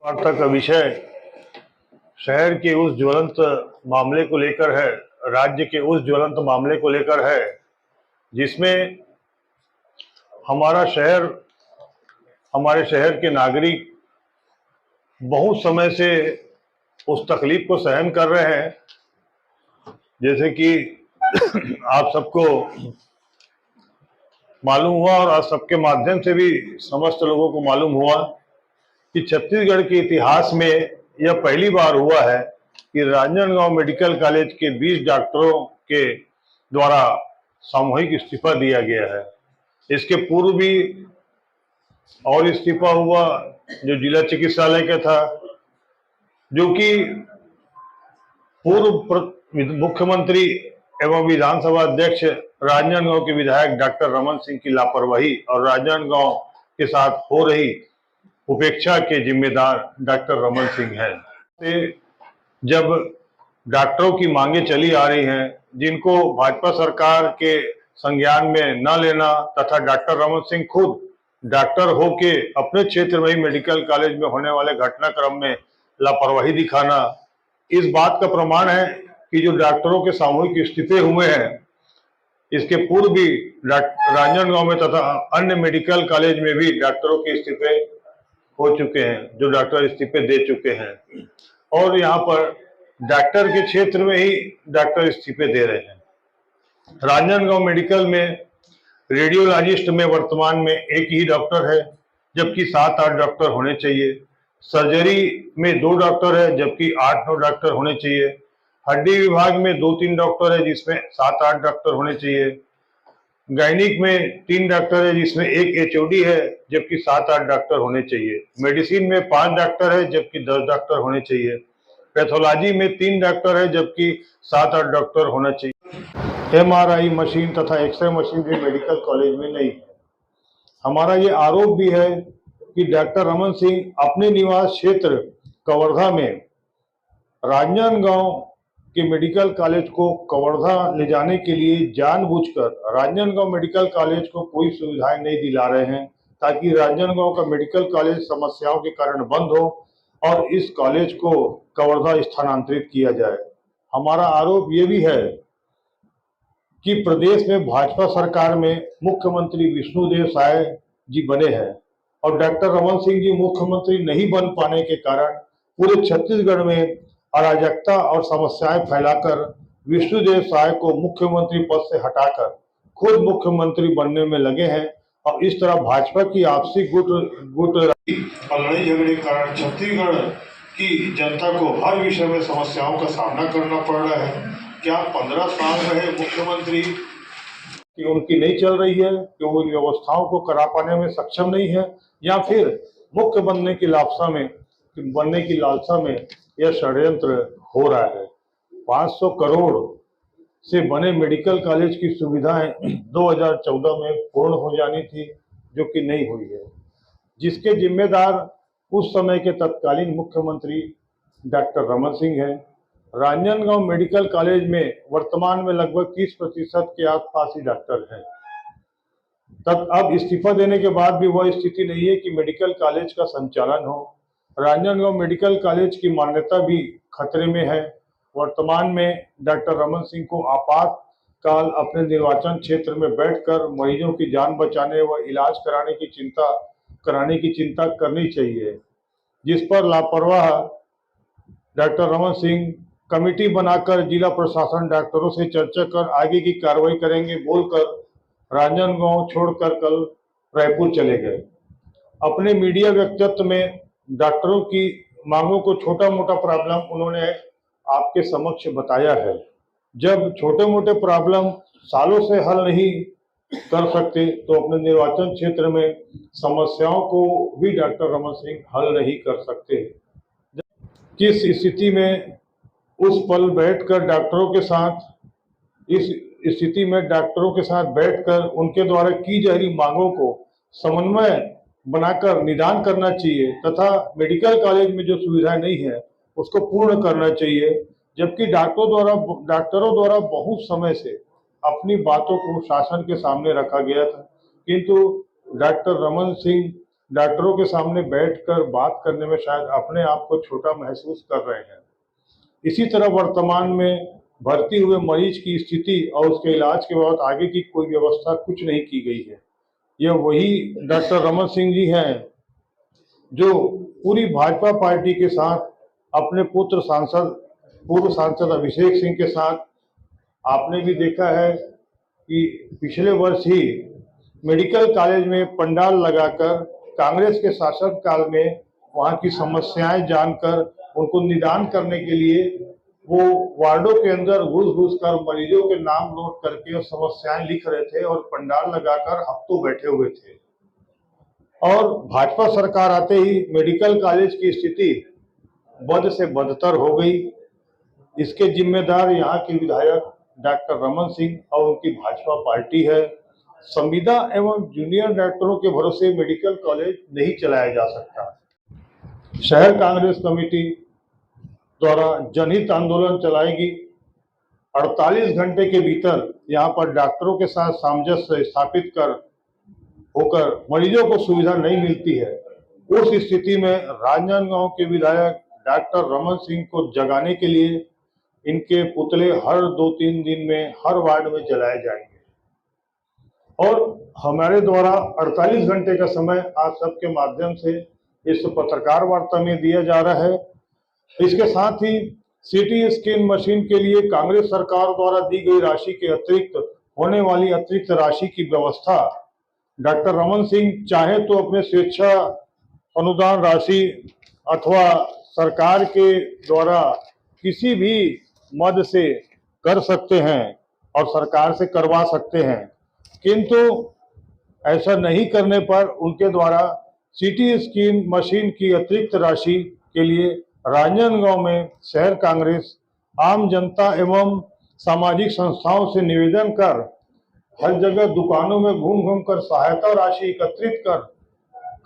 वार्ता का विषय शहर के उस ज्वलंत मामले को लेकर है, राज्य के उस ज्वलंत मामले को लेकर है जिसमें हमारा शहर, हमारे शहर के नागरिक बहुत समय से उस तकलीफ को सहन कर रहे हैं। जैसे कि आप सबको मालूम हुआ और आज सबके माध्यम से भी समस्त लोगों को मालूम हुआ कि छत्तीसगढ़ के इतिहास में यह पहली बार हुआ है कि राजनांदगांव मेडिकल कॉलेज के 20 डॉक्टरों के द्वारा सामूहिक इस्तीफा दिया गया है। इसके पूर्व भी और इस्तीफा हुआ जो जिला चिकित्सालय का था, जो कि पूर्व मुख्यमंत्री एवं विधानसभा अध्यक्ष राजनांदगांव के विधायक डॉक्टर रमन सिंह की लापरवाही और राजनांदगांव के साथ हो रही उपेक्षा के जिम्मेदार डॉक्टर रमन सिंह हैं। जब डॉक्टरों की मांगे चली आ रही हैं जिनको भाजपा सरकार के संज्ञान में न लेना तथा डॉक्टर रमन सिंह खुद डॉक्टर होके अपने क्षेत्र में ही मेडिकल कॉलेज में होने वाले घटनाक्रम में लापरवाही दिखाना, इस बात का प्रमाण है कि जो डॉक्टरों के सामूहिक इस्तीफे हुए हैं, इसके पूर्व भी राजनांदगांव में तथा अन्य मेडिकल कॉलेज में भी डॉक्टरों के इस्तीफे हो चुके हैं, जो डॉक्टर इस्तीफे दे चुके हैं और यहाँ पर डॉक्टर के क्षेत्र में ही डॉक्टर इस्तीफे दे रहे हैं। राजनांदगांव मेडिकल में रेडियोलॉजिस्ट में वर्तमान में एक ही डॉक्टर है, जबकि 7-8 डॉक्टर होने चाहिए। सर्जरी में 2 डॉक्टर है, जबकि 8-9 डॉक्टर होने चाहिए। हड्डी विभाग में 2-3 डॉक्टर है, जिसमें 7-8 डॉक्टर होने चाहिए। गायनिक में 3 डॉक्टर है, जिसमें 1 एचओडी है, जबकि 7-8 डॉक्टर होने चाहिए। मेडिसिन में 5 डॉक्टर है, जबकि 10 डॉक्टर होने चाहिए। पैथोलॉजी में 3 डॉक्टर है, जबकि 7-8 डॉक्टर होना चाहिए। एमआरआई मशीन तथा एक्सरे मशीन भी मेडिकल कॉलेज में नहीं है। हमारा ये आरोप भी है कि डॉक्टर रमन सिंह अपने निवास क्षेत्र कवर्धा में राजनांदगांव के मेडिकल कॉलेज को कवर्धा ले जाने के लिए जानबूझकर राजनांदगांव मेडिकल कॉलेज को कोई सुविधाएं नहीं दिला रहे हैं, ताकि राजनांदगांव का मेडिकल कॉलेज समस्याओं के कारण बंद हो और इस कॉलेज को कवर्धा स्थानांतरित किया जाए। हमारा आरोप ये भी है कि प्रदेश में भाजपा सरकार में मुख्यमंत्री विष्णुदेव साय जी बने हैं और डॉक्टर रमन सिंह जी मुख्यमंत्री नहीं बन पाने के कारण पूरे छत्तीसगढ़ में अराजकता और समस्याएं फैलाकर विष्णुदेव साय को मुख्यमंत्री पद से हटाकर खुद मुख्यमंत्री बनने में लगे हैं और इस तरह भाजपा की आपसी गुट और लड़ाई झगड़े के कारण छत्तीसगढ़ की जनता को हर विषय में समस्याओं का सामना करना पड़ रहा है। क्या 15 साल रहे मुख्यमंत्री कि उनकी नहीं चल रही है, कि वो इन व्यवस्थाओं को करा पाने में सक्षम नहीं है, या फिर मुख्य बनने की लालसा में यह षड्यंत्र हो रहा है। 500 करोड़ से बने मेडिकल कॉलेज की सुविधाएं 2014 में पूर्ण हो जानी थी, जो कि नहीं हुई है, जिसके जिम्मेदार उस समय के तत्कालीन मुख्यमंत्री डॉक्टर रमन सिंह हैं। राजनांदगांव मेडिकल कॉलेज में वर्तमान में लगभग 30% के आसपास ही डॉक्टर हैं। तब अब इस्तीफा देने के बाद भी वह स्थिति नहीं है कि मेडिकल कॉलेज का संचालन हो। राजनांदगांव मेडिकल कॉलेज की मान्यता भी खतरे में है। वर्तमान में डॉक्टर रमन सिंह को आपातकाल अपने निर्वाचन क्षेत्र में बैठकर मरीजों की जान बचाने व इलाज कराने की चिंता करनी चाहिए, जिस पर लापरवाह डॉक्टर रमन सिंह कमेटी बनाकर जिला प्रशासन डॉक्टरों से चर्चा कर आगे की कार्रवाई करेंगे बोलकर राजनांदगांव छोड़कर कल रायपुर चले गए। अपने मीडिया वक्तव्य में डॉक्टरों की मांगों को छोटा मोटा प्रॉब्लम उन्होंने आपके समक्ष बताया है। जब छोटे मोटे प्रॉब्लम सालों से हल नहीं कर सकते तो अपने निर्वाचन क्षेत्र में समस्याओं को भी डॉक्टर रमन सिंह हल नहीं कर सकते। किस स्थिति में उस पल बैठकर डॉक्टरों के साथ बैठकर उनके द्वारा की जा रही मांगों को समन्वय बनाकर निदान करना चाहिए तथा मेडिकल कॉलेज में जो सुविधाएं नहीं है उसको पूर्ण करना चाहिए। जबकि डॉक्टरों द्वारा बहुत समय से अपनी बातों को शासन के सामने रखा गया था, किंतु डॉक्टर रमन सिंह डॉक्टरों के सामने बैठकर बात करने में शायद अपने आप को छोटा महसूस कर रहे हैं। इसी तरह वर्तमान में भर्ती हुए मरीज की स्थिति और उसके इलाज के बाद आगे की कोई व्यवस्था कुछ नहीं की गई है। यह वही डॉक्टर रमन सिंह जी हैं जो पूरी भाजपा पार्टी के साथ अपने पूर्व सांसद अभिषेक सिंह के साथ, आपने भी देखा है कि पिछले वर्ष ही मेडिकल कॉलेज में पंडाल लगाकर कांग्रेस के शासन काल में वहां की समस्याएं जानकर उनको निदान करने के लिए वो वार्डों के अंदर घुस घुस कर मरीजों के नाम नोट करके समस्याएं लिख रहे थे और पंडाल लगाकर हफ्तों बैठे हुए थे। और भाजपा सरकार आते ही मेडिकल कॉलेज की स्थिति बद से बदतर हो गई। इसके जिम्मेदार यहाँ के विधायक डॉक्टर रमन सिंह और उनकी भाजपा पार्टी है। संविदा एवं जूनियर डॉक्टरों के भरोसे मेडिकल कॉलेज नहीं चलाया जा सकता। शहर कांग्रेस कमेटी द्वारा जनहित आंदोलन चलाएगी। 48 घंटे के भीतर यहाँ पर डॉक्टरों के साथ सामंजस्य स्थापित कर होकर मरीजों को सुविधा नहीं मिलती है। उस स्थिति में राजनांदगांव के विधायक डॉक्टर रमन सिंह को जगाने के लिए इनके पुतले हर 2-3 दिन में हर वार्ड में जलाए जाएंगे। और हमारे द्वारा 48 घंटे का समय आप सबके माध्यम से इस पत्रकार वार्ता में दिया जा रहा है। इसके साथ ही सीटी स्कैन मशीन के लिए कांग्रेस सरकार द्वारा दी गई राशि के अतिरिक्त होने वाली अतिरिक्त राशि की व्यवस्था डॉक्टर रमन सिंह चाहे तो अपने स्वेच्छा अनुदान राशि अथवा सरकार के द्वारा किसी भी मद से कर सकते हैं और सरकार से करवा सकते हैं, किंतु ऐसा नहीं करने पर उनके द्वारा सीटी स्कैन मशीन की अतिरिक्त राशि के लिए राजनांदगांव में शहर कांग्रेस आम जनता एवं सामाजिक संस्थाओं से निवेदन कर हर जगह दुकानों में घूम घूम कर सहायता राशि एकत्रित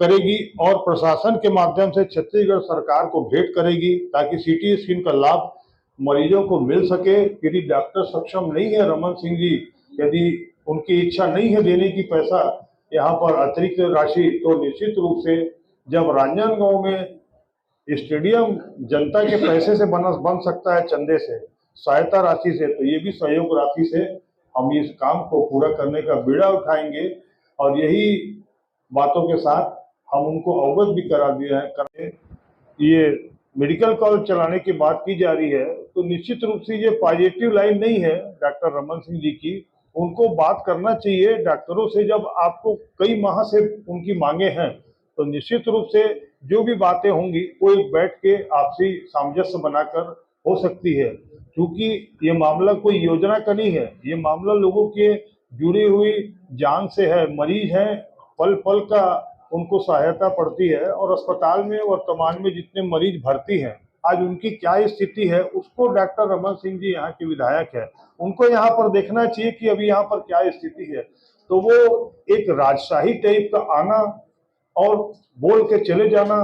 करेगी और प्रशासन के माध्यम से छत्तीसगढ़ सरकार को भेंट करेगी ताकि सीटी स्कैन का लाभ मरीजों को मिल सके। यदि डॉक्टर सक्षम नहीं है रमन सिंह जी, यदि उनकी इच्छा नहीं है देने की पैसा यहाँ पर अतिरिक्त राशि, तो निश्चित रूप से जब राजनांदगांव में स्टेडियम जनता के पैसे से बन सकता है, चंदे से, सहायता राशि से, तो ये भी सहयोग राशि से हम इस काम को पूरा करने का बीड़ा उठाएंगे। और यही बातों के साथ हम उनको अवगत भी करा दिया है। ये मेडिकल कॉलेज चलाने की बात की जा रही है तो निश्चित रूप से ये पॉजिटिव लाइन नहीं है डॉक्टर रमन सिंह जी की। उनको बात करना चाहिए डॉक्टरों से। जब आपको कई माह से उनकी मांगे हैं तो निश्चित रूप से जो भी बातें होंगी वो एक बैठ के आपसी सामंजस्य बनाकर हो सकती है, क्योंकि ये मामला कोई योजना का नहीं है, ये मामला लोगों के जुड़ी हुई जान से है। मरीज हैं, पल पल का उनको सहायता पड़ती है और अस्पताल में वर्तमान में जितने मरीज भर्ती हैं आज उनकी क्या स्थिति है, उसको डॉक्टर रमन सिंह जी यहाँ के विधायक है, उनको यहाँ पर देखना चाहिए कि अभी यहाँ पर क्या स्थिति है। तो वो एक राजशाही टाइप का आना और बोल के चले जाना,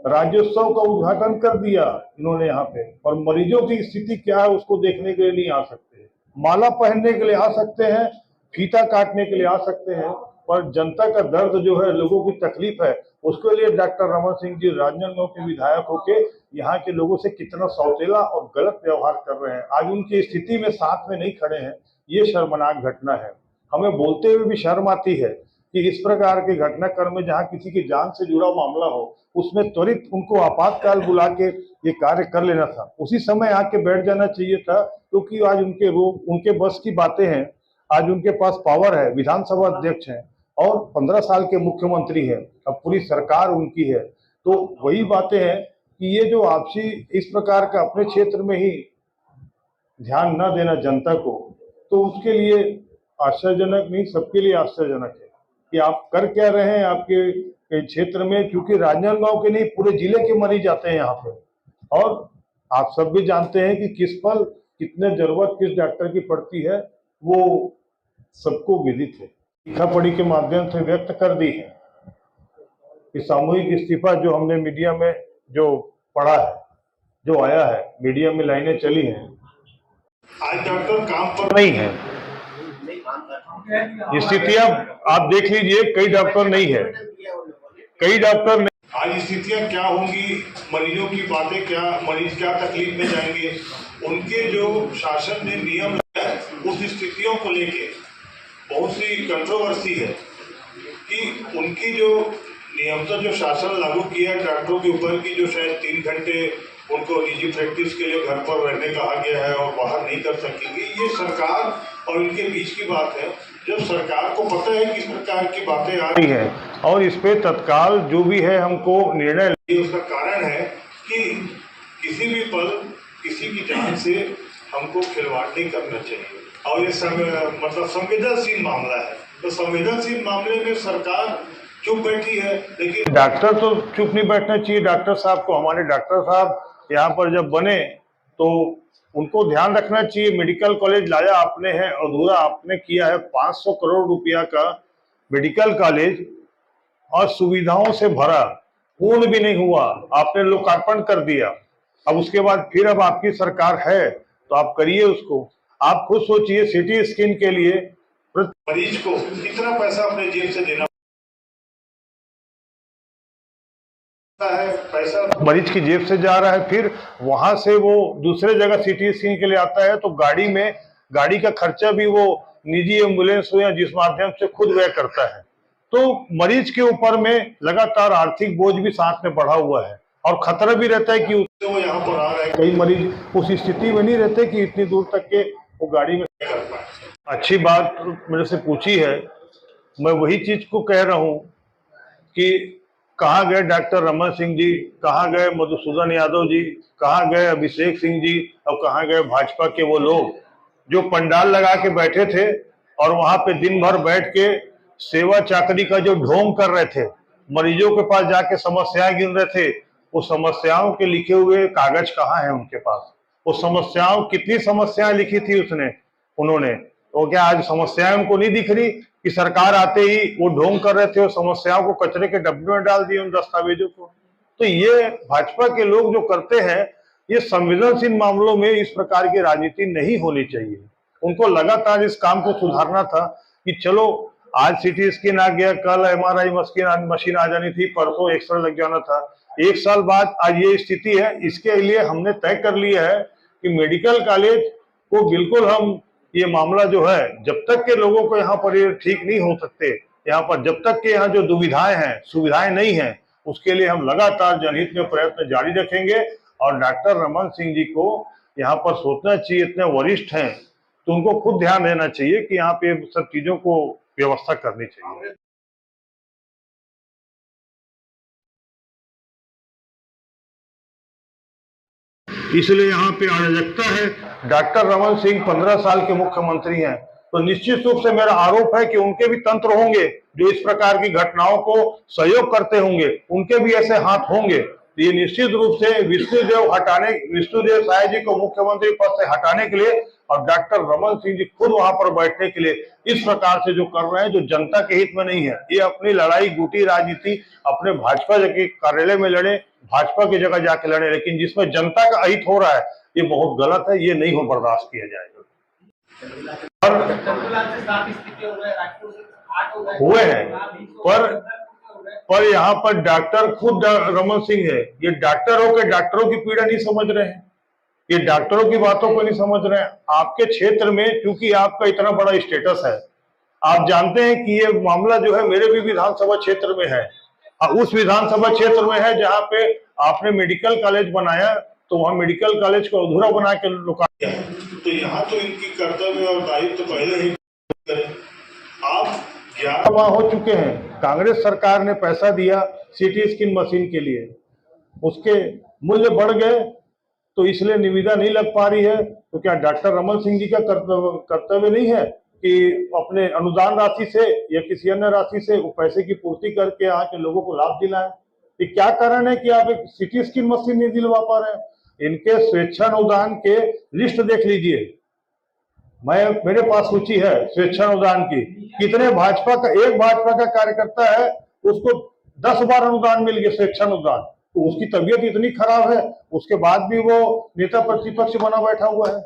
राज्योत्सव का उद्घाटन कर दिया इन्होंने यहाँ पे, और मरीजों की स्थिति क्या है उसको देखने के लिए नहीं आ सकते। माला पहनने के लिए आ सकते हैं, फीता काटने के लिए आ सकते हैं, पर जनता का दर्द जो है, लोगों की तकलीफ है, उसके लिए डॉक्टर रमन सिंह जी राजनांदगांव के विधायक होके यहाँ के लोगों से कितना सौतेला और गलत व्यवहार कर रहे हैं। आज उनकी स्थिति में साथ में नहीं खड़े हैं, ये शर्मनाक घटना है। हमें बोलते हुए भी शर्म आती है कि इस प्रकार के घटनाक्रम में जहाँ किसी की जान से जुड़ा मामला हो उसमें त्वरित उनको आपातकाल बुला के ये कार्य कर लेना था, उसी समय आके बैठ जाना चाहिए था, क्योंकि आज उनके बस की बातें हैं। आज उनके पास पावर है, विधानसभा अध्यक्ष हैं और 15 साल के मुख्यमंत्री हैं, अब पूरी सरकार उनकी है। तो वही बातें हैं कि ये जो आपसी इस प्रकार का अपने क्षेत्र में ही ध्यान न देना जनता को, तो उसके लिए आश्चर्यजनक नहीं, सबके लिए आश्चर्यजनक है कि आप कर क्या रहे हैं आपके क्षेत्र में, क्योंकि राजनांदगांव के नहीं पूरे जिले के मरीज आते हैं यहाँ पे। और आप सब भी जानते हैं कि किस पल कितने जरूरत किस डॉक्टर की पड़ती है, वो सबको विदित है। लिखा पढ़ी के माध्यम से व्यक्त कर दी है कि सामूहिक इस्तीफा जो हमने मीडिया में जो पढ़ा है, जो आया है, मीडिया में लाइनें चली हैं, आज डॉक्टर काम पर नहीं है। स्थितियां आप देख लीजिए, कई डॉक्टर नहीं है, कई डॉक्टर ने आज स्थितियां क्या होंगी, मरीजों की बातें क्या, मरीज क्या तकलीफ में जाएंगे, उनके जो शासन ने नियम लगाया है उस स्थितियों को लेके बहुत सी कंट्रोवर्सी है कि उनकी जो नियमतः जो शासन लागू किया है डॉक्टरों के ऊपर की, जो शायद 3 घंटे उनको निजी प्रैक्टिस के लिए घर पर रहने कहा गया है और बाहर नहीं कर सकेंगे, ये सरकार और इनके बीच की बात है। जब सरकार को पता है किस प्रकार की बातें आ रही है और इस पे तत्काल जो भी है हमको निर्णय, उसका कारण है कि किसी भी पल किसी की जान से हमको खिलवाड़ नहीं करना चाहिए और ये मतलब संवेदनशील मामला है। तो संवेदनशील मामले में सरकार चुप बैठी है, लेकिन डॉक्टर तो चुप नहीं बैठना चाहिए। डॉक्टर साहब को, हमारे डॉक्टर साहब यहाँ पर जब बने तो उनको ध्यान रखना चाहिए। मेडिकल कॉलेज लाया आपने है, अधूरा आपने किया है। 500 करोड़ रुपया का मेडिकल कॉलेज और सुविधाओं से भरा, पूर्ण भी नहीं हुआ, आपने लोकार्पण कर दिया। अब उसके बाद फिर अब आपकी सरकार है तो आप करिए उसको। आप खुद सोचिए, सिटी स्कैन के लिए मरीज को कितना पैसा अपने जेब से देना है, पैसा मरीज की जेब से जा रहा है, फिर वहां से वो दूसरे जगह सिटी स्कैन के लिए आता है तो गाड़ी का खर्चा भी वो निजी एम्बुलेंस हो या जिस माध्यम से खुद व्यय करता है। तो मरीज के ऊपर में लगातार आर्थिक बोझ भी साथ में बढ़ा हुआ है और खतरा भी रहता है कि वो यहाँ पर आ रहा है। कई मरीज उस स्थिति में नहीं रहते कि इतनी दूर तक के वो गाड़ी में कर पाए। अच्छी बात मेरे से पूछी है, मैं वही चीज को कह रहा हूं कि कहाँ गए डॉक्टर रमन सिंह जी, कहाँ गए मधुसूदन यादव जी, कहाँ गए अभिषेक सिंह जी, और कहाँ गए भाजपा के वो लोग जो पंडाल लगा के बैठे थे और वहां पे दिन भर बैठ के सेवा चाकरी का जो ढोंग कर रहे थे, मरीजों के पास जाके समस्याएं गिन रहे थे। वो समस्याओं के लिखे हुए कागज कहाँ है उनके पास? वो समस्याओं, कितनी समस्याएं लिखी थी उन्होंने, तो क्या आज समस्याएं उनको नहीं दिख रही कि सरकार आते ही वो ढोंग कर रहे थे और समस्याओं को कचरे के डब्बे में डाल दिए उन दस्तावेजों को? तो ये भाजपा के लोग जो करते हैं, ये संवेदनशील मामलों में इस प्रकार की राजनीति नहीं होनी चाहिए। उनको लगातार इस काम को सुधारना था कि चलो आज सिटी स्कैन आ गया, कल एमआरआई मशीन आ जानी थी, परसों एक्सरे लग जाना था। 1 साल बाद आज ये स्थिति है। इसके लिए हमने तय कर लिया है कि मेडिकल कॉलेज को बिल्कुल हम, ये मामला जो है, जब तक के लोगों को यहाँ पर ये ठीक नहीं हो सकते, यहाँ पर जब तक के यहाँ जो दुविधाएं हैं, सुविधाएं नहीं है, उसके लिए हम लगातार जनहित में प्रयत्न जारी रखेंगे। और डॉक्टर रमन सिंह जी को यहाँ पर सोचना चाहिए, इतने वरिष्ठ हैं तो उनको खुद ध्यान देना चाहिए कि यहाँ पे सब चीजों को व्यवस्था करनी चाहिए। इसलिए यहाँ पे अराजकता है। डॉक्टर रमन सिंह 15 साल के मुख्यमंत्री हैं, तो निश्चित रूप से मेरा आरोप है कि उनके भी तंत्र होंगे जो इस प्रकार की घटनाओं को सहयोग करते होंगे, उनके भी ऐसे हाथ होंगे। तो ये निश्चित रूप से विष्णुदेव साय जी को मुख्यमंत्री पद से हटाने के लिए और डॉक्टर रमन सिंह जी खुद वहां पर बैठने के लिए इस प्रकार से जो कर रहे हैं, जो जनता के हित में नहीं है, ये अपनी लड़ाई गुटी राजनीति अपने भाजपा के कार्यालय में लड़े, भाजपा की जगह जाके लड़े, लेकिन जिसमें जनता का अहित हो रहा है ये बहुत गलत है, ये नहीं हो बर्दाश्त किया जाएगा। हुए हैं पर यहाँ पर डॉक्टर खुद रमन सिंह है, ये डॉक्टर होकर डॉक्टरों की पीड़ा नहीं समझ रहे हैं, ये डॉक्टरों की बातों को नहीं समझ रहे हैं। आपके क्षेत्र में क्योंकि आपका इतना बड़ा स्टेटस है, आप जानते हैं कि ये मामला जो है मेरे भी विधानसभा क्षेत्र में है, उस विधानसभा क्षेत्र में है जहाँ पे आपने मेडिकल कॉलेज बनाया, तो वहां मेडिकल कॉलेज को अधूरा बना के लुका दिया। तो यहाँ तो इनकी कर्तव्य और दायित्व तो पहले ही करें। आप 11 माह हो चुके हैं, कांग्रेस सरकार ने पैसा दिया सिटी स्कैन मशीन के लिए, उसके मूल्य बढ़ गए तो इसलिए निविदा नहीं लग पा रही है। तो क्या डॉक्टर रमन सिंह जी का कर्तव्य नहीं है कि अपने अनुदान राशि से या किसी अन्य राशि से वो पैसे की पूर्ति करके यहाँ के लोगों को लाभ दिलाएं? ये क्या कारण है कि आप एक सिटी स्कैन मशीन नहीं दिलवा पा रहे हैं? इनके स्वेच्छानुदान के लिस्ट देख लीजिए, मेरे पास सूची है स्वेच्छानुदान की। कितने एक भाजपा का कार्यकर्ता है, उसको 10 बार अनुदान मिल गया, स्वेच्छानुदान। तो उसकी तबीयत इतनी खराब है, उसके बाद भी वो नेता प्रतिपक्ष बना बैठा हुआ है।